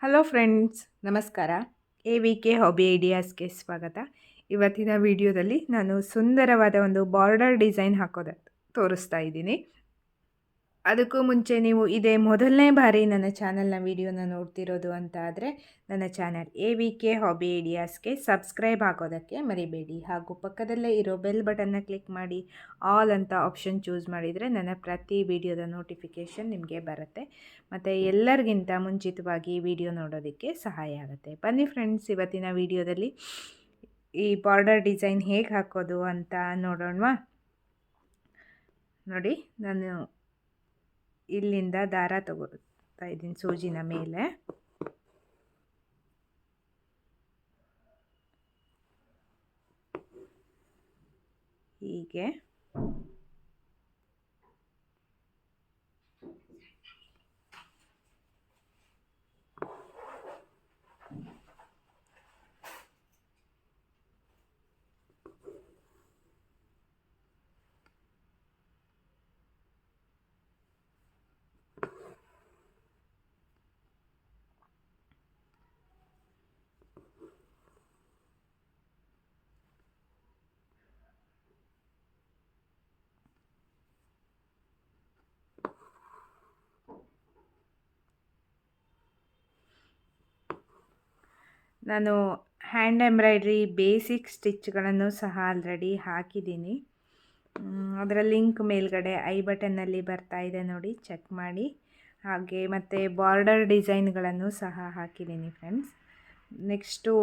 Hello friends, ನಮಸ್ಕಾರ. AVK hobby ಐಡಿಯಾಸ್ಗೆ ಸ್ವಾಗತ. ಇವತ್ತಿನ ವಿಡಿಯೋದಲ್ಲಿ ನಾನು ಸುಂದರವಾದ ಒಂದು ಬಾರ್ಡರ್ ಡಿಸೈನ್ ಹಾಕೋದು ತೋರಿಸ್ತಾ ಇದ್ದೀನಿ. ಅದಕ್ಕೂ ಮುಂಚೆ ನೀವು ಇದೇ ಮೊದಲನೇ ಬಾರಿ ನನ್ನ ಚಾನಲ್ನ ವಿಡಿಯೋನ ನೋಡ್ತಿರೋದು ಅಂತ ಆದರೆ ನನ್ನ ಚಾನಲ್ AVK ಹಾಬಿ ಐಡಿಯಾಸ್ಗೆ ಸಬ್ಸ್ಕ್ರೈಬ್ ಆಗೋದಕ್ಕೆ ಮರಿಬೇಡಿ. ಹಾಗೂ ಪಕ್ಕದಲ್ಲೇ ಇರೋ ಬೆಲ್ ಬಟನ್ನ ಕ್ಲಿಕ್ ಮಾಡಿ ಆಲ್ ಅಂತ ಆಪ್ಷನ್ ಚೂಸ್ ಮಾಡಿದರೆ ನನ್ನ ಪ್ರತಿ ವಿಡಿಯೋದ ನೋಟಿಫಿಕೇಷನ್ ನಿಮಗೆ ಬರುತ್ತೆ. ಮತ್ತು ಎಲ್ಲರಿಗಿಂತ ಮುಂಚಿತವಾಗಿ ವಿಡಿಯೋ ನೋಡೋದಕ್ಕೆ ಸಹಾಯ ಆಗುತ್ತೆ. ಬನ್ನಿ ಫ್ರೆಂಡ್ಸ್, ಇವತ್ತಿನ ವಿಡಿಯೋದಲ್ಲಿ ಈ ಬಾರ್ಡರ್ ಡಿಸೈನ್ ಹೇಗೆ ಹಾಕೋದು ಅಂತ ನೋಡೋಣವಾ. ನೋಡಿ, ನಾನು ಇಲ್ಲಿಂದ ದಾರ ತಗೋತಾ ಇದ್ದೀನಿ ಸೂಜಿನ ಮೇಲೆ. ಹೀಗೆ ನಾನು ಹ್ಯಾಂಡ್ ಎಂಬ್ರಾಯ್ಡ್ರಿ ಬೇಸಿಕ್ ಸ್ಟಿಚ್ಗಳನ್ನು ಸಹ ಆಲ್ರೆಡಿ ಹಾಕಿದ್ದೀನಿ. ಅದರ ಲಿಂಕ್ ಮೇಲ್ಗಡೆ ಐ ಬಟನ್ನಲ್ಲಿ ಬರ್ತಾ ಇದೆ, ನೋಡಿ, ಚೆಕ್ ಮಾಡಿ. ಹಾಗೆ ಮತ್ತು ಬಾರ್ಡರ್ ಡಿಸೈನ್ಗಳನ್ನು ಸಹ ಹಾಕಿದ್ದೀನಿ ಫ್ರೆಂಡ್ಸ್. ನೆಕ್ಸ್ಟು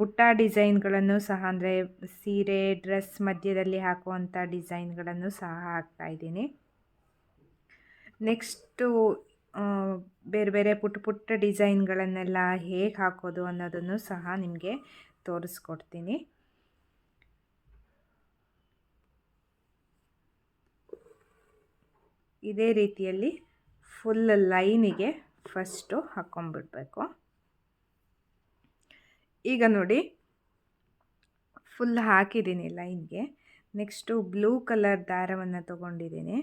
ಬುಟ್ಟ ಡಿಸೈನ್ಗಳನ್ನು ಸಹ, ಅಂದರೆ ಸೀರೆ ಡ್ರೆಸ್ ಮಧ್ಯದಲ್ಲಿ ಹಾಕುವಂಥ ಡಿಸೈನ್ಗಳನ್ನು ಸಹ ಹಾಕ್ತಾಯಿದ್ದೀನಿ. ನೆಕ್ಸ್ಟು ಬೇರೆ ಬೇರೆ ಪುಟ್ಟ ಪುಟ್ಟ ಡಿಸೈನ್ಗಳನ್ನೆಲ್ಲ ಹೇಗೆ ಹಾಕೋದು ಅನ್ನೋದನ್ನು ಸಹ ನಿಮಗೆ ತೋರಿಸ್ಕೊಡ್ತೀನಿ. ಇದೇ ರೀತಿಯಲ್ಲಿ ಫುಲ್ ಲೈನಿಗೆ ಫಸ್ಟು ಹಾಕ್ಕೊಂಬಿಡ್ಬೇಕು. ಈಗ ನೋಡಿ, ಫುಲ್ ಹಾಕಿದ್ದೀನಿ ಲೈನ್ಗೆ. ನೆಕ್ಸ್ಟು ಬ್ಲೂ ಕಲರ್ ದಾರವನ್ನು ತಗೊಂಡಿದ್ದೀನಿ.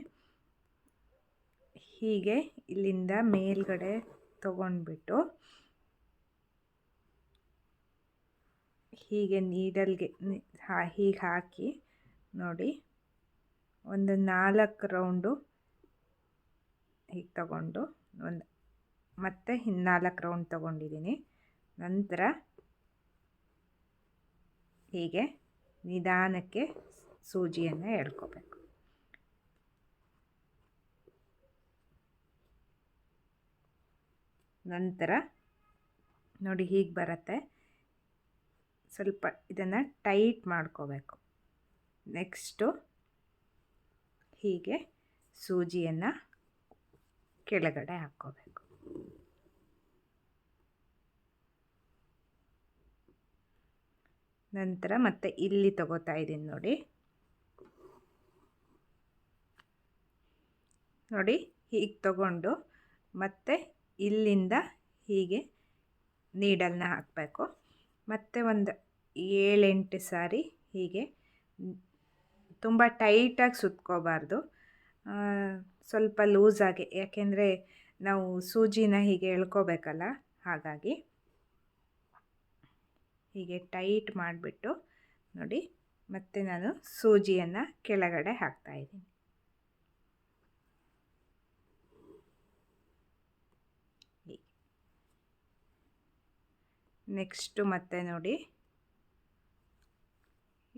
ಹೀಗೆ ಇಲ್ಲಿಂದ ಮೇಲ್ಗಡೆ ತಗೊಂಡ್ಬಿಟ್ಟು ಹೀಗೆ ನೀಡಲ್ಗೆ ಹೀಗೆ ಹಾಕಿ ನೋಡಿ, ಒಂದು 4 ರೌಂಡು ಹೀಗೆ ತಗೊಂಡು ಮತ್ತೆ 4 ರೌಂಡ್ ತಗೊಂಡಿದ್ದೀನಿ. ನಂತರ ಹೀಗೆ ನಿಧಾನಕ್ಕೆ ಸೂಜಿಯನ್ನು ಎಳ್ಕೋಬೇಕು. ನಂತರ ನೋಡಿ, ಹೀಗೆ ಬರುತ್ತೆ. ಸ್ವಲ್ಪ ಇದನ್ನು ಟೈಟ್ ಮಾಡ್ಕೋಬೇಕು. ನೆಕ್ಸ್ಟು ಹೀಗೆ ಸೂಜಿಯನ್ನು ಕೆಳಗಡೆ ಹಾಕ್ಕೋಬೇಕು. ನಂತರ ಮತ್ತೆ ಇಲ್ಲಿ ತಗೋತಾ ಇದ್ದೀನಿ ನೋಡಿ, ಹೀಗೆ ತಗೊಂಡು ಮತ್ತೆ ಇಲ್ಲಿಂದ ಹೀಗೆ ನೀಡಲ್ನ ಹಾಕಬೇಕು. ಮತ್ತು ಒಂದು 7-8 ಸಾರಿ ಹೀಗೆ, ತುಂಬ ಟೈಟಾಗಿ ಸುತ್ಕೋಬಾರ್ದು, ಸ್ವಲ್ಪ ಲೂಸಾಗಿ, ಯಾಕೆಂದರೆ ನಾವು ಸೂಜಿನ ಹೀಗೆ ಎಳ್ಕೋಬೇಕಲ್ಲ, ಹಾಗಾಗಿ ಹೀಗೆ ಟೈಟ್ ಮಾಡಿಬಿಟ್ಟು ನೋಡಿ, ಮತ್ತೆ ನಾನು ಸೂಜಿಯನ್ನು ಕೆಳಗಡೆ ಹಾಕ್ತಾಯಿದ್ದೀನಿ. ನೆಕ್ಸ್ಟು ಮತ್ತೆ ನೋಡಿ,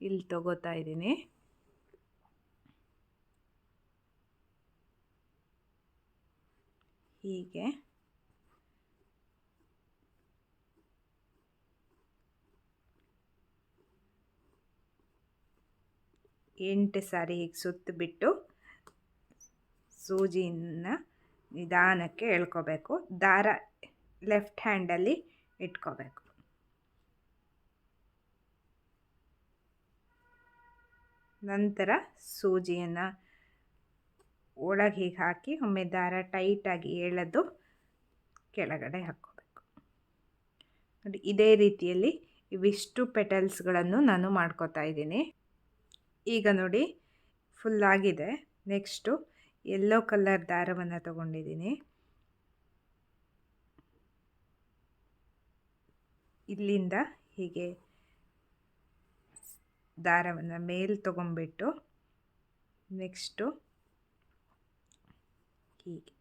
ಇಲ್ಲಿ ತಗೋತಾ ಇದ್ದೀನಿ. ಹೀಗೆ ಎಂಟು ಸಾರಿ ಹೀಗೆ ಸುತ್ತಿಬಿಟ್ಟು ಸೂಜಿನ ನಿಧಾನಕ್ಕೆ ಎಳ್ಕೋಬೇಕು. ದಾರ ಲೆಫ್ಟ್ ಹ್ಯಾಂಡಲ್ಲಿ ಇಟ್ಕೋಬೇಕು. ನಂತರ ಸೂಜಿಯನ್ನು ಒಳಗೆ ಹೀಗೆ ಹಾಕಿ ಒಮ್ಮೆ ದಾರ ಟೈಟಾಗಿ ಎಳೆದು ಕೆಳಗಡೆ ಹಾಕ್ಕೋಬೇಕು. ನೋಡಿ, ಇದೇ ರೀತಿಯಲ್ಲಿ ಇವಿಷ್ಟು ಪೆಟಲ್ಸ್ಗಳನ್ನು ನಾನು ಮಾಡ್ಕೋತಾ ಇದ್ದೀನಿ. ಈಗ ನೋಡಿ, ಫುಲ್ ಆಗಿದೆ. ನೆಕ್ಸ್ಟು ಯೆಲ್ಲೋ ಕಲರ್ ದಾರವನ್ನು ತಗೊಂಡಿದ್ದೀನಿ. ಇಲ್ಲಿಂದ ಹೀಗೆ ದಾರವನ್ನು ಮೇಲೆ ತಗೊಂಡ್ಬಿಟ್ಟು ನೆಕ್ಸ್ಟು ಹೀಗೆ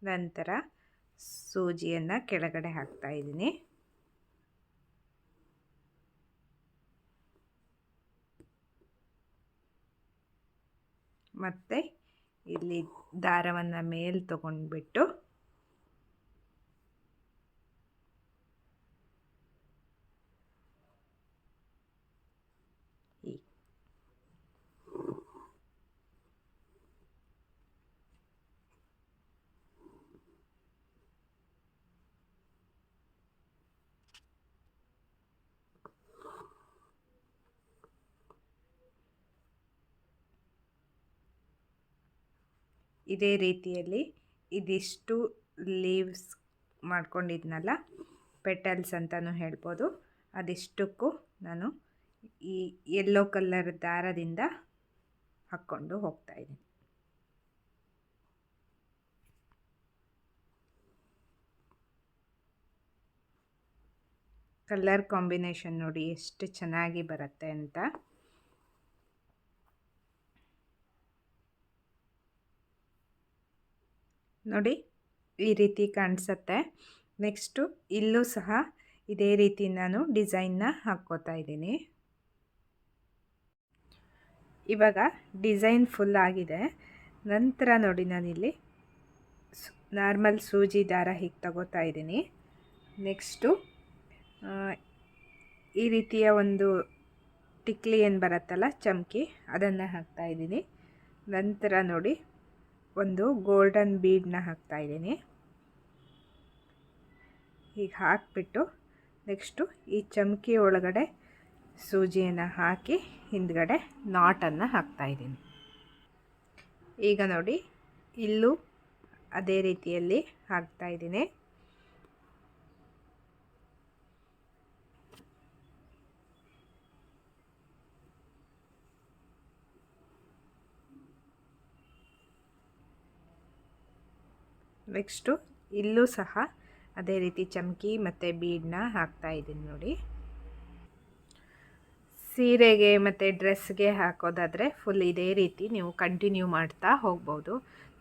ನಂತರ ಸೂಜಿಯನ್ನು ಕೆಳಗಡೆ ಹಾಕ್ತಾ ಇದ್ದೀನಿ. ಮತ್ತು ಇಲ್ಲಿ ದಾರವನ್ನು ಮೇಲೆ ತಗೊಂಡ್ಬಿಟ್ಟು ಇದೇ ರೀತಿಯಲ್ಲಿ ಇದಿಷ್ಟು ಲೀವ್ಸ್ ಮಾಡ್ಕೊಂಡಿದ್ನಲ್ಲ, ಪೆಟಲ್ಸ್ ಅಂತಲೂ ಹೇಳ್ಬೋದು, ಅದಿಷ್ಟಕ್ಕೂ ನಾನು ಈ ಯೆಲ್ಲೋ ಕಲರ್ ದಾರದಿಂದ ಹಾಕ್ಕೊಂಡು ಹೋಗ್ತಾಯಿದ್ದೀನಿ. ಕಲರ್ ಕಾಂಬಿನೇಷನ್ ನೋಡಿ ಎಷ್ಟು ಚೆನ್ನಾಗಿ ಬರುತ್ತೆ ಅಂತ. ನೋಡಿ ಈ ರೀತಿ ಕಾಣಿಸುತ್ತೆ. ನೆಕ್ಸ್ಟು ಇಲ್ಲೂ ಸಹ ಇದೇ ರೀತಿ ನಾನು ಡಿಸೈನ್ನ ಹಾಕ್ಕೋತಾ ಇದ್ದೀನಿ. ಇವಾಗ ಡಿಸೈನ್ ಫುಲ್ ಆಗಿದೆ. ನಂತರ ನೋಡಿ ನಾನಿಲ್ಲಿ ನಾರ್ಮಲ್ ಸೂಜಿ ದಾರ ಹೀಗೆ ತಗೋತಾ ಇದ್ದೀನಿ. ನೆಕ್ಸ್ಟು ಈ ರೀತಿಯ ಒಂದು ಟಿಕ್ಲಿ ಏನು ಬರುತ್ತಲ್ಲ, ಚಮಕಿ, ಅದನ್ನು ಹಾಕ್ತಾಯಿದ್ದೀನಿ. ನಂತರ ನೋಡಿ ಒಂದು ಗೋಲ್ಡನ್ ಬೀಡನ್ನ ಹಾಕ್ತಾಯಿದ್ದೀನಿ. ಹೀಗೆ ಹಾಕಿಬಿಟ್ಟು ನೆಕ್ಸ್ಟು ಈ ಚಮಕಿ ಒಳಗಡೆ ಸೂಜಿಯನ್ನು ಹಾಕಿ ಹಿಂದ್ಗಡೆ ನಾಟನ್ನು ಹಾಕ್ತಾಯಿದ್ದೀನಿ. ಈಗ ನೋಡಿ ಇಲ್ಲೂ ಅದೇ ರೀತಿಯಲ್ಲಿ ಹಾಕ್ತಾಯಿದ್ದೀನಿ. ನೆಕ್ಸ್ಟು ಇಲ್ಲೂ ಸಹ ಅದೇ ರೀತಿ ಚಮಕಿ ಮತ್ತು ಬೀಡನ್ನ ಹಾಕ್ತಾಯಿದ್ದೀನಿ ನೋಡಿ. ಸೀರೆಗೆ ಮತ್ತು ಡ್ರೆಸ್ಗೆ ಹಾಕೋದಾದರೆ ಫುಲ್ ಇದೇ ರೀತಿ ನೀವು ಕಂಟಿನ್ಯೂ ಮಾಡ್ತಾ ಹೋಗ್ಬೋದು.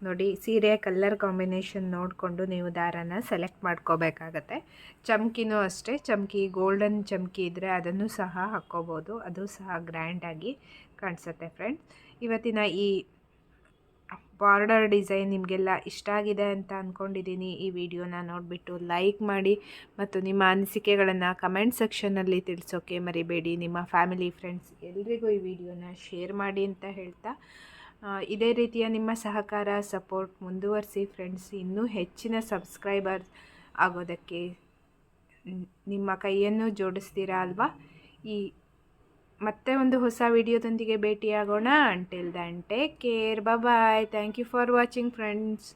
ನೋಡಿ ಸೀರೆಯ ಕಲರ್ ಕಾಂಬಿನೇಷನ್ ನೋಡಿಕೊಂಡು ನೀವು ದಾರನ ಸೆಲೆಕ್ಟ್ ಮಾಡ್ಕೋಬೇಕಾಗತ್ತೆ. ಚಮಕಿನೂ ಅಷ್ಟೇ, ಚಮಕಿ ಗೋಲ್ಡನ್ ಚಮಕಿ ಇದ್ದರೆ ಅದನ್ನು ಸಹ ಹಾಕ್ಕೋಬೋದು, ಅದು ಸಹ ಗ್ರ್ಯಾಂಡಾಗಿ ಕಾಣಿಸುತ್ತೆ. ಫ್ರೆಂಡ್ಸ್, ಇವತ್ತಿನ ಈ ಬಾರ್ಡರ್ ಡಿಸೈನ್ ನಿಮಗೆಲ್ಲ ಇಷ್ಟ ಆಗಿದೆ ಅಂತ ಅಂದ್ಕೊಂಡಿದ್ದೀನಿ. ಈ ವಿಡಿಯೋನ ನೋಡಿಬಿಟ್ಟು ಲೈಕ್ ಮಾಡಿ ಮತ್ತು ನಿಮ್ಮ ಅನಿಸಿಕೆಗಳನ್ನು ಕಮೆಂಟ್ ಸೆಕ್ಷನ್ನಲ್ಲಿ ತಿಳಿಸೋಕ್ಕೆ ಮರಿಬೇಡಿ. ನಿಮ್ಮ ಫ್ಯಾಮಿಲಿ, ಫ್ರೆಂಡ್ಸ್ ಎಲ್ರಿಗೂ ಈ ವಿಡಿಯೋನ ಶೇರ್ ಮಾಡಿ ಅಂತ ಹೇಳ್ತಾ, ಇದೇ ರೀತಿಯ ನಿಮ್ಮ ಸಹಕಾರ, ಸಪೋರ್ಟ್ ಮುಂದುವರಿಸಿ ಫ್ರೆಂಡ್ಸ್. ಇನ್ನೂ ಹೆಚ್ಚಿನ ಸಬ್ಸ್ಕ್ರೈಬರ್ ಆಗೋದಕ್ಕೆ ನಿಮ್ಮ ಕೈಯನ್ನು ಜೋಡಿಸ್ತೀರಾ ಅಲ್ವಾ. ಮತ್ತೆ ಒಂದು ಹೊಸ ವಿಡಿಯೋದೊಂದಿಗೆ ಭೇಟಿಯಾಗೋಣ. Until then take care, bye. Thank you for watching friends.